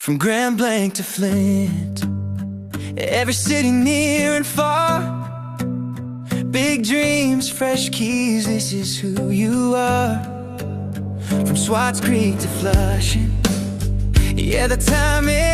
From Grand Blanc to Flint, every city near and far. Big dreams, fresh keys, this is who you are. From Swats Creek to Flushing, yeah, the time is